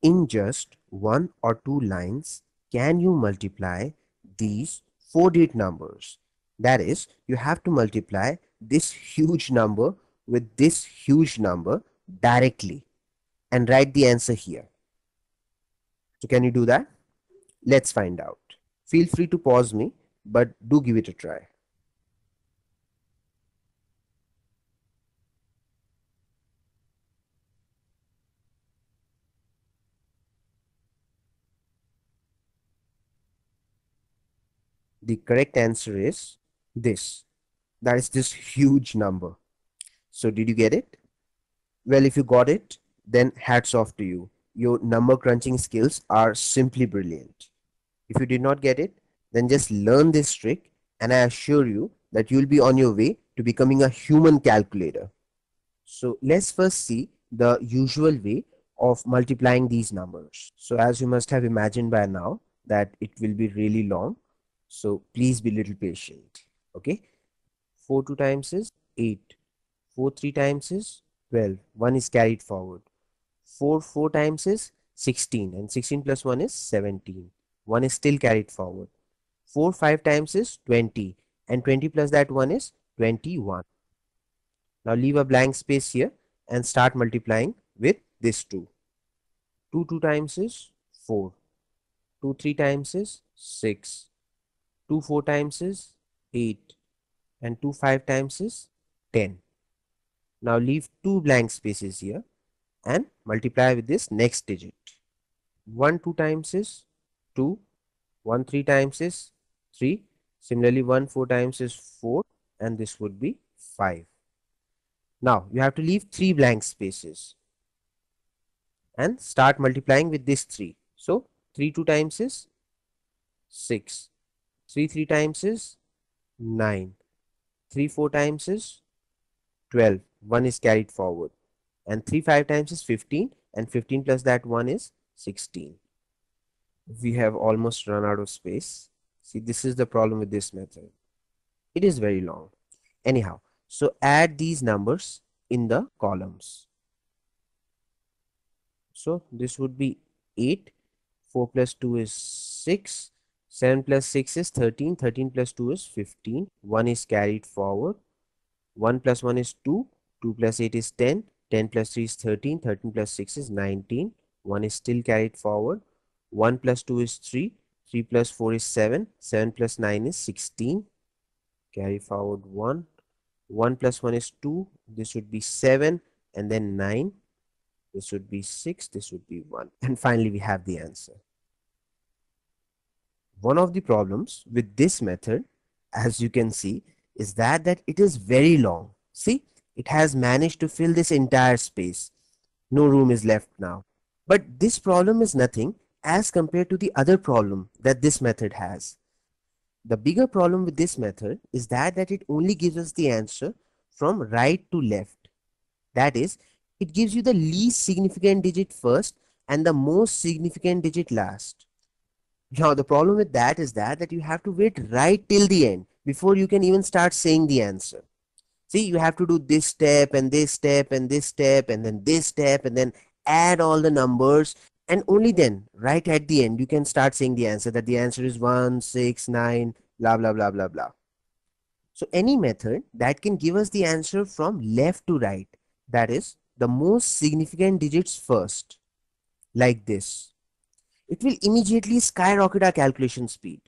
In just one or two lines, can you multiply these 4-digit numbers? That is, you have to multiply this huge number with this huge number directly and write the answer here. So can you do that? Let's find out. Feel free to pause me, but do give it a try. The correct answer is this. That is this huge number. So did you get it? Well, if you got it, then hats off to you. Your number crunching skills are simply brilliant. If you did not get it, then just learn this trick and I assure you that you'll be on your way to becoming a human calculator. So let's first see the usual way of multiplying these numbers. So as you must have imagined by now that it will be really long. So please be a little patient. Okay. 4 2 times is 8. 4 3 times is 12. 1 is carried forward. 4 4 times is 16 and 16 plus 1 is 17. 1 is still carried forward. 4 5 times is 20 and 20 plus that 1 is 21. Now leave a blank space here and start multiplying with this 2. 2 2 times is 4. 2 3 times is 6. 2 4 times is 8 and 2 5 times is 10. Now leave 2 blank spaces here and multiply with this next digit. 1 2 times is 2. 1 3 times is 3. Similarly 1 4 times is 4 and this would be 5. Now you have to leave 3 blank spaces and start multiplying with this 3. So 3 2 times is 6. 3 3 times is 9. 3 4 times is 12. 1 is carried forward. And 3 5 times is 15 and 15 plus that 1 is 16. We have almost run out of space. See, this is the problem with this method. It is very long. Anyhow, so add these numbers in the columns. So this would be 8. 4 plus 2 is 6. 7 plus 6 is 13. 13 plus 2 is 15. 1 is carried forward. 1 plus 1 is 2. 2 plus 8 is 10. 10 plus 3 is 13. 13 plus 6 is 19. 1 is still carried forward. 1 plus 2 is 3. 3 plus 4 is 7. 7 plus 9 is 16. Carry forward 1. 1 plus 1 is 2. This would be 7 and then 9. This would be 6. This would be 1. And finally, we have the answer. One of the problems with this method, as you can see, is that it is very long. See, it has managed to fill this entire space. No room is left now. But this problem is nothing as compared to the other problem that this method has. The bigger problem with this method is that it only gives us the answer from right to left. That is, it gives you the least significant digit first and the most significant digit last. Now the problem with that is that you have to wait right till the end before you can even start saying the answer. See, you have to do this step and this step and this step and then this step and then add all the numbers, and only then right at the end you can start saying the answer, that the answer is 1 6 9 blah blah blah blah blah. So any method that can give us the answer from left to right, that is the most significant digits first, like this, it will immediately skyrocket our calculation speed.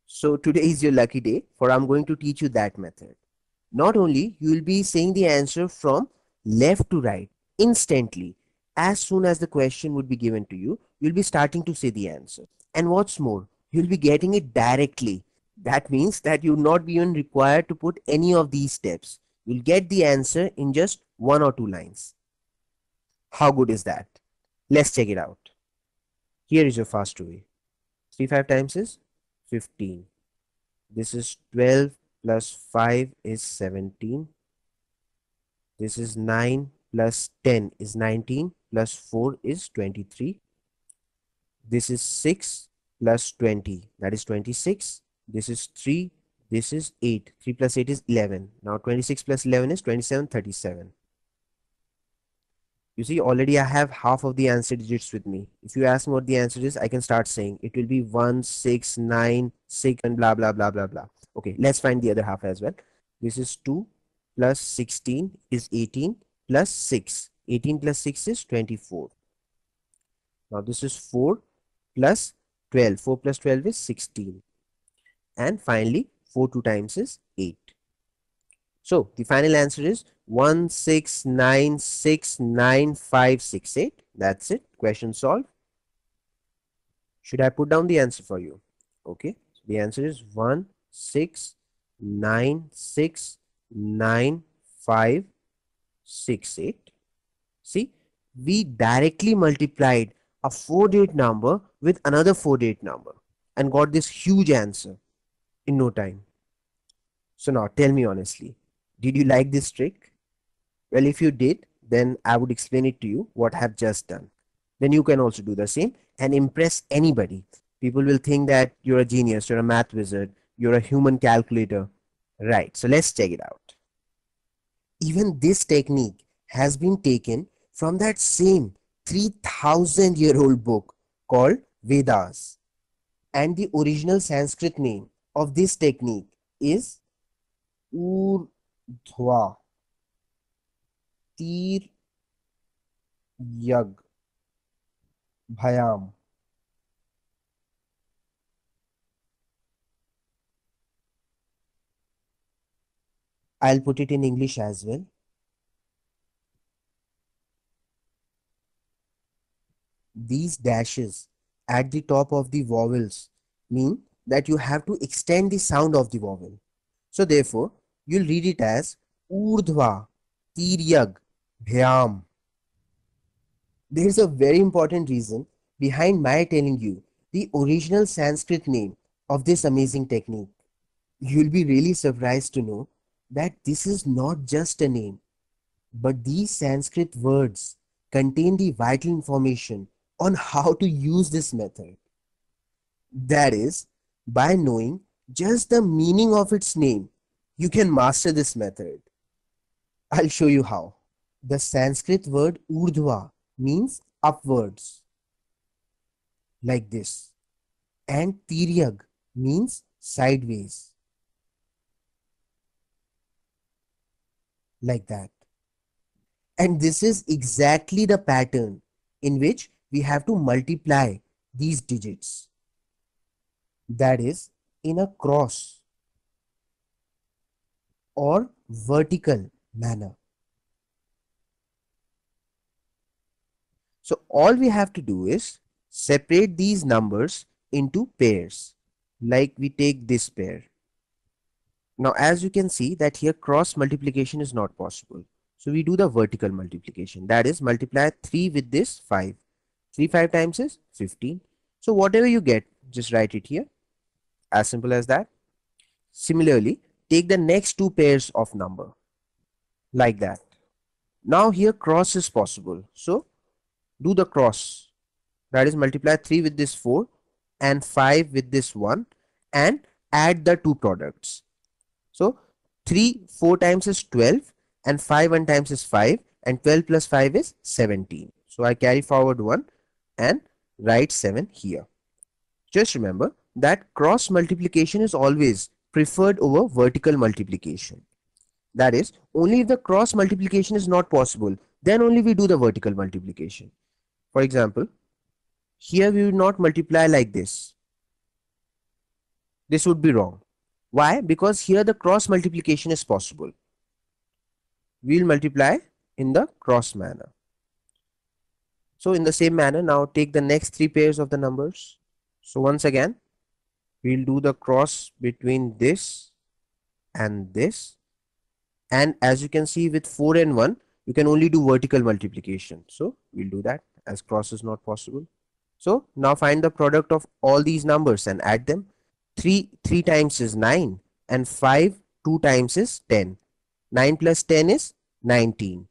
So today is your lucky day, for I'm going to teach you that method. Not only you will be saying the answer from left to right instantly, as soon as the question would be given to you, you'll be starting to say the answer. And what's more, you'll be getting it directly. That means that you'll not be even required to put any of these steps. You'll get the answer in just 1 or 2 lines. How good is that? Let's check it out. Here is your fast way. 3 5 times is 15. This is 12 plus 5 is 17. This is 9 plus 10 is 19 plus 4 is 23. This is 6 plus 20, that is 26. This is 3. This is 8. 3 plus 8 is 11. Now 26 plus 11 is 27, 37. You see, already I have half of the answer digits with me. If you ask me what the answer is, I can start saying it will be 1, 6, 9, 6, and blah blah blah blah blah. Okay, let's find the other half as well. This is 2 plus 16 is 18 plus 6. 18 plus 6 is 24. Now this is 4 plus 12. 4 plus 12 is 16. And finally, 4 2 times is 8. So the final answer is 1696958. That's it. Question solved. Should I put down the answer for you? Okay. So the answer is 1696958. See, we directly multiplied a 4-digit number with another 4-digit number and got this huge answer in no time. So now tell me honestly, did you like this trick? Well, if you did, then I would explain it to you what I have just done. Then you can also do the same and impress anybody. People will think that you're a genius, you're a math wizard, you're a human calculator. Right, so let's check it out. Even this technique has been taken from that same 3000-year-old book called Vedas. And the original Sanskrit name of this technique is Urdhva Tir Yag Bhayam. I'll put it in English as well. These dashes at the top of the vowels mean that you have to extend the sound of the vowel. So therefore, you'll read it as Urdhva Tiryag Bhyam. There is a very important reason behind my telling you the original Sanskrit name of this amazing technique. You'll be really surprised to know that this is not just a name, but these Sanskrit words contain the vital information on how to use this method. That is, by knowing just the meaning of its name, you can master this method. I'll show you how. The Sanskrit word urdhva means upwards, like this, and tiryag means sideways, like that. And this is exactly the pattern in which we have to multiply these digits. That is, in a cross or vertical manner. So all we have to do is separate these numbers into pairs, like we take this pair. Now as you can see that here cross multiplication is not possible. So we do the vertical multiplication, that is multiply 3 with this 5. 3 5 times is 15. So whatever you get, just write it here. As simple as that. Similarly, take the next two pairs of number, like that. Now here cross is possible. So do the cross. That is multiply 3 with this 4 and 5 with this 1 and add the two products. So 3 4 times is 12 and 5 1 times is 5 and 12 plus 5 is 17. So I carry forward 1 and write 7 here. Just remember that cross multiplication is always preferred over vertical multiplication. That is, only if the cross multiplication is not possible, then only we do the vertical multiplication. For example, here we will not multiply like this. This would be wrong. Why? Because here the cross multiplication is possible. We will multiply in the cross manner. So in the same manner, now take the next three pairs of the numbers. So once again, we will do the cross between this and this. And as you can see with 4 and 1, you can only do vertical multiplication. So we'll do that as cross is not possible. So now find the product of all these numbers and add them. 3 times is 9 and 5 2 times is 10. 9 plus 10 is 19.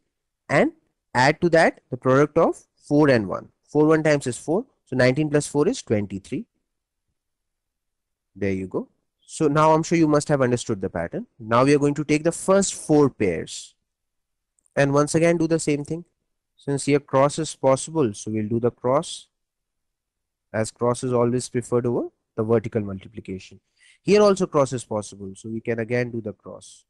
And add to that the product of 4 and 1. 4 1 times is 4. So 19 plus 4 is 23. There you go. So now I'm sure you must have understood the pattern. Now we are going to take the first 4 pairs. And once again do the same thing. Since here cross is possible, so we'll do the cross, as cross is always preferred over the vertical multiplication. Here also cross is possible, so we can again do the cross.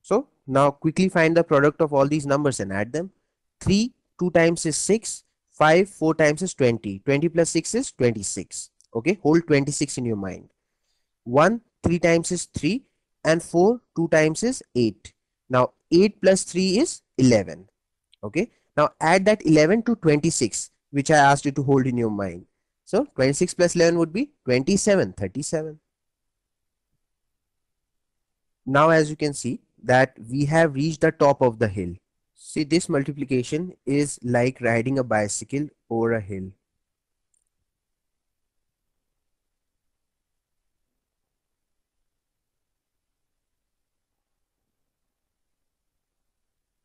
So now quickly find the product of all these numbers and add them. 3 2 times is 6, 5 4 times is 20. 20 plus 6 is 26. Okay, hold 26 in your mind. 1 3 times is 3 and 4 2 times is 8. Now 8 plus 3 is 11. Okay, now add that 11 to 26 which I asked you to hold in your mind. So 26 plus 11 would be 27, 37. Now as you can see that we have reached the top of the hill. See, this multiplication is like riding a bicycle over a hill.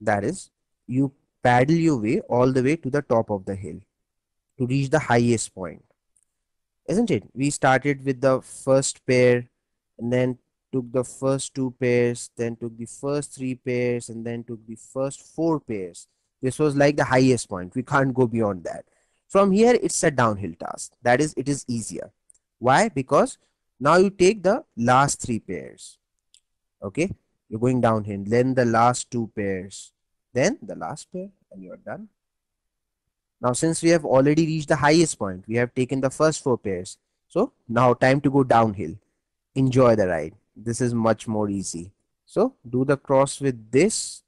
That is, you paddle your way all the way to the top of the hill to reach the highest point. Isn't it? We started with the first pair and then took the first two pairs, then took the first three pairs, and then took the first four pairs. This was like the highest point. We can't go beyond that. From here, it's a downhill task. That is, it is easier. Why? Because now you take the last three pairs. Okay, you're going downhill, then the last two pairs, then the last pair, and you're done. Now, since we have already reached the highest point, we have taken the first four pairs. So now time to go downhill. Enjoy the ride. This is much more easy. So do the cross with this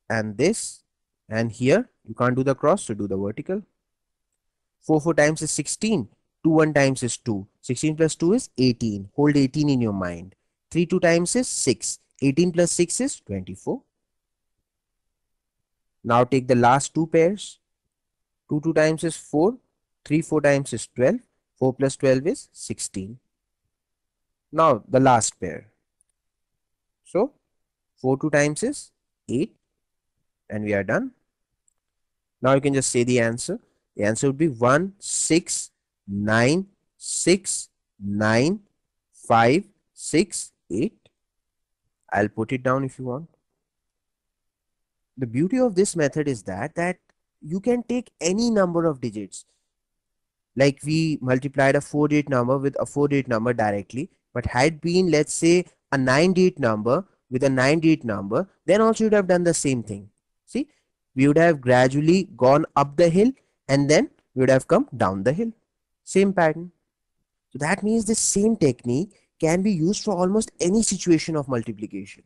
and this, and here you can't do the cross, so do the vertical. 4 4 times is 16. 2 1 times is 2. 16 plus 2 is 18. Hold 18 in your mind. 3 2 times is 6. 18 plus 6 is 24. Now take the last two pairs. 2 2 times is 4. 3 4 times is 12. 4 plus 12 is 16. Now the last pair. So 4 2 times is 8, and we are done. Now you can just say the answer. The answer would be 1 6 9 6 9 5 6 8. I'll put it down if you want. The beauty of this method is that you can take any number of digits. Like we multiplied a 4-digit number with a 4-digit number directly, but had been, let's say, a 9-digit number with a 9-digit number, then also you'd have done the same thing. See, we would have gradually gone up the hill and then we would have come down the hill. Same pattern. So that means this same technique can be used for almost any situation of multiplication.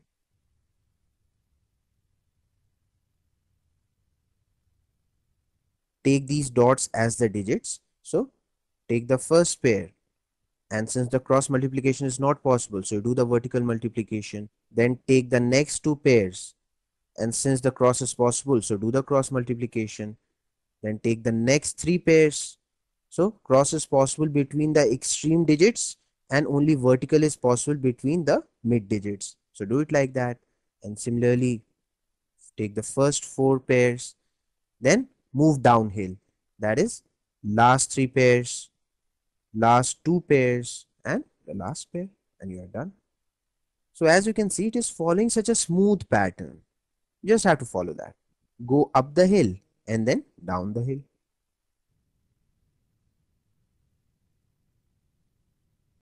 Take these dots as the digits. So take the first pair, and since the cross multiplication is not possible, so do the vertical multiplication. Then take the next two pairs, and since the cross is possible, so do the cross multiplication. Then take the next three pairs. So cross is possible between the extreme digits and only vertical is possible between the mid digits. So do it like that. And similarly, take the first four pairs, then move downhill. That is, last three pairs, last two pairs, and the last pair, and you are done. So as you can see, it is following such a smooth pattern. You just have to follow that. Go up the hill and then down the hill.